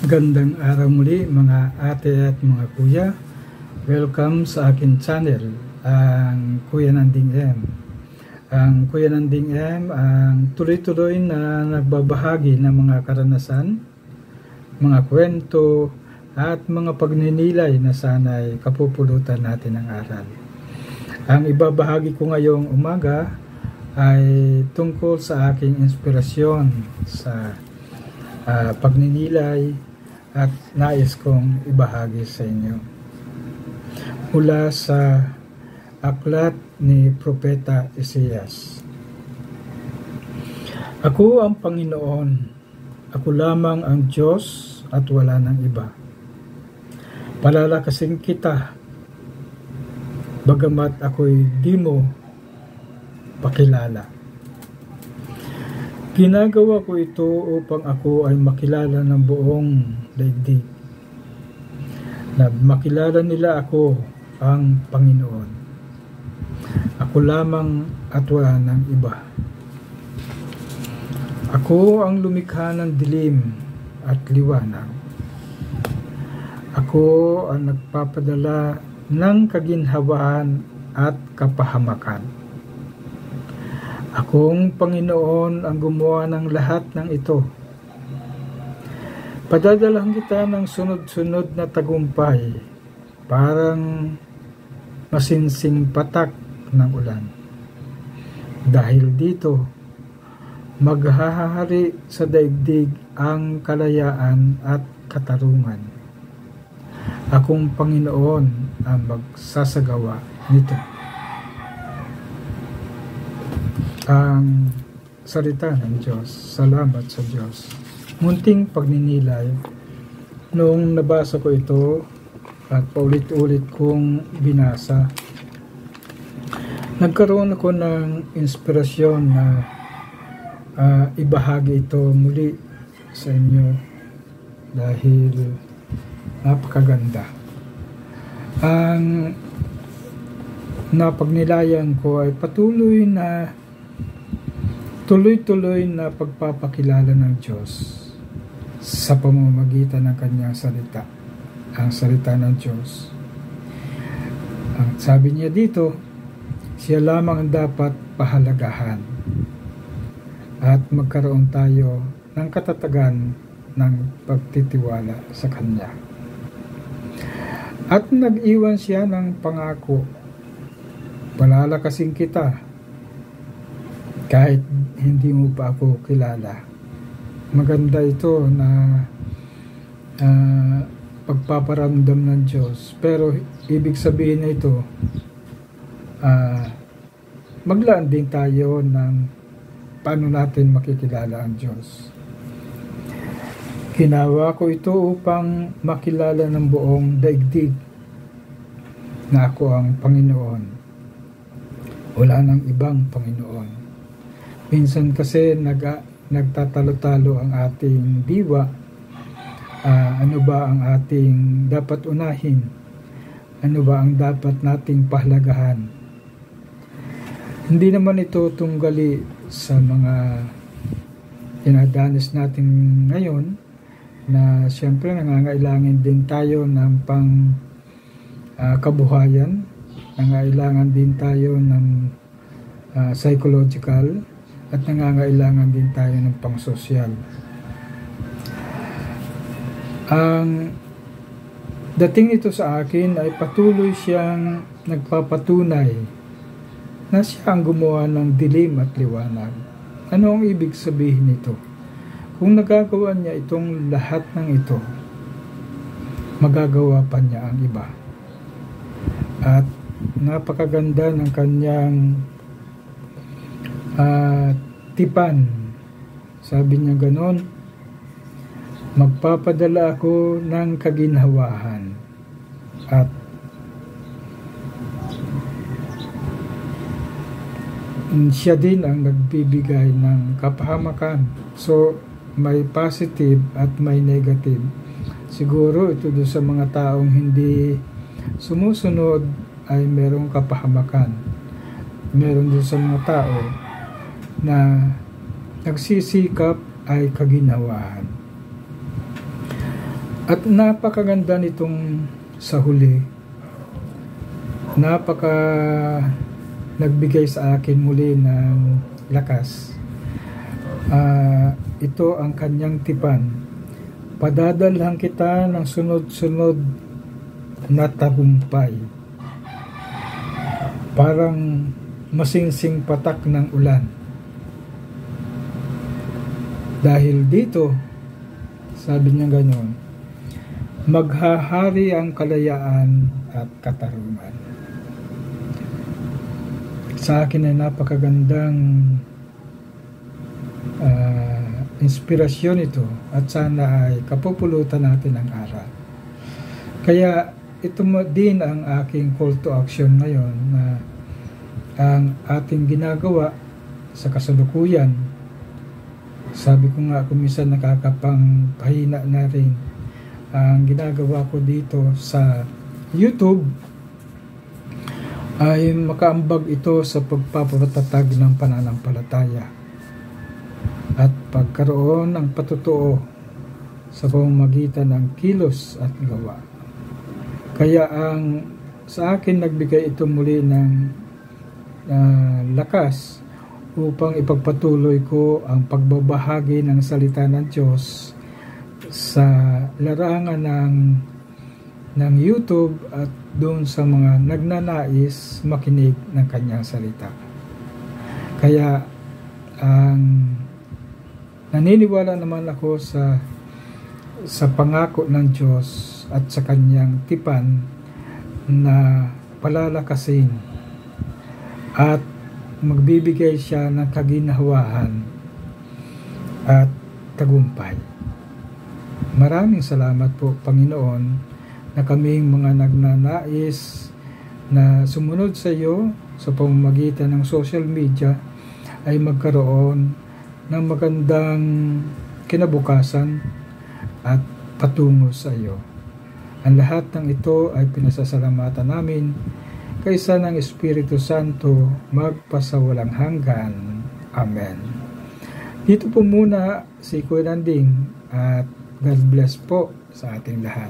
Gandang araw muli mga ate at mga kuya. Welcome sa akin channel, ang Kuya Nanding M. Ang Kuya Nanding M ang tuloy-tuloy na nagbabahagi ng mga karanasan, mga kwento at mga pagninilay na sana'y kapupulutan natin ng aral. Ang ibabahagi ko ngayong umaga ay tungkol sa aking inspirasyon sa pagninilay at nais kong ibahagi sa inyo. Mula sa aklat ni Propeta Isaias. Ako ang Panginoon, ako lamang ang Diyos at wala nang iba. Palalakasin kita, bagamat ako'y di mo pakilala. Ginagawa ko ito upang ako ay makilala ng buong daigdig. Na makilala nila ako ang Panginoon. Ako lamang at wala nang iba. Ako ang lumikha ng dilim at liwanag. Ako ang nagpapadala ng kaginhawaan at kapahamakan. Akong Panginoon ang gumawa ng lahat ng ito. Padadalahan kita ng sunod-sunod na tagumpay, parang masinsing patak ng ulan. Dahil dito, maghahari sa daigdig ang kalayaan at katarungan. Akong Panginoon ang magsasagawa nito. Ang salita ng Diyos. Salamat sa Diyos. Munting pagninilay. Noong nabasa ko ito at paulit-ulit kong binasa, nagkaroon ako ng inspirasyon na ibahagi ito muli sa inyo dahil napakaganda. Ang napagnilayan ko ay tuloy-tuloy na pagpapakilala ng Diyos sa pamamagitan ng kanyang salita, ang salita ng Diyos. Ang sabi niya dito, siya lamang ang dapat pahalagahan at magkaroon tayo ng katatagan ng pagtitiwala sa Kanya. At nag-iwan siya ng pangako, palalakasin kita kahit hindi mo pa ako kilala. Maganda ito na pagpaparamdam ng Diyos. Pero ibig sabihin na ito, maglaan din tayo ng paano natin makikilala ang Diyos. Ginawa ko ito upang makilala ng buong daigdig na ako ang Panginoon. Wala nang ibang Panginoon. Minsan kasi nagtatalo-talo ang ating diwa. Ano ba ang ating dapat unahin? Ano ba ang dapat nating pahalagahan? Hindi naman ito tunggali sa mga dinadanas natin ngayon na siyempre nangangailangan din tayo ng pang kabuhayan, nangangailangan din tayo ng psychological, at nangangailangan din tayo ng pang-sosyal. Ang dating ito sa akin ay patuloy siyang nagpapatunay na siya ang gumawa ng dilim at liwanag. Ano ang ibig sabihin nito? Kung nagagawa niya itong lahat ng ito, magagawa pa niya ang iba. At napakaganda ng kanyang tipan. Sabi niya ganon, magpapadala ako ng kaginhawahan at siya din ang nagbibigay ng kapahamakan. So may positive at may negative. Siguro ito doon sa mga taong hindi sumusunod ay merong kapahamakan. Meron din sa mga tao na nagsisikap ay kaginhawaan. At napakaganda nitong sa huli. Nagbigay sa akin muli ng lakas. Ito ang kanyang tipan. Padadalhan kita ng sunod-sunod na tagumpay. Parang masingsing patak ng ulan. Dahil dito, sabi niya ganyan, maghahari ang kalayaan at katarungan. Sa akin ay napakagandang inspirasyon ito at sana ay kapupulutan natin ang aral. Kaya ito din ang aking call to action ngayon, na ang ating ginagawa sa kasalukuyan. Sabi ko nga, kuminsan nakakapangpahina na rin ang ginagawa ko dito sa YouTube ay makaambag ito sa pagpapatatag ng pananampalataya at pagkaroon ng patutuo sa pamamagitan ng kilos at gawa. Kaya sa akin nagbigay ito muli ng lakas upang ipagpatuloy ko ang pagbabahagi ng salita ng Diyos sa larangan ng YouTube at doon sa mga nagnanais makinig ng kanyang salita. Kaya naniniwala naman ako sa pangako ng Diyos at sa kanyang tipan na palalakasin at magbibigay siya ng kaginhawahan at tagumpay. Maraming salamat po, Panginoon, na kaming mga nagnanais na sumunod sa iyo sa pamamagitan ng social media ay magkaroon ng magandang kinabukasan at patungo sa iyo. Ang lahat ng ito ay pinasasalamatan namin kaysa ng Espiritu Santo magpasawalang hanggan. Amen. Dito po muna si Kuya Nanding at God bless po sa ating lahat.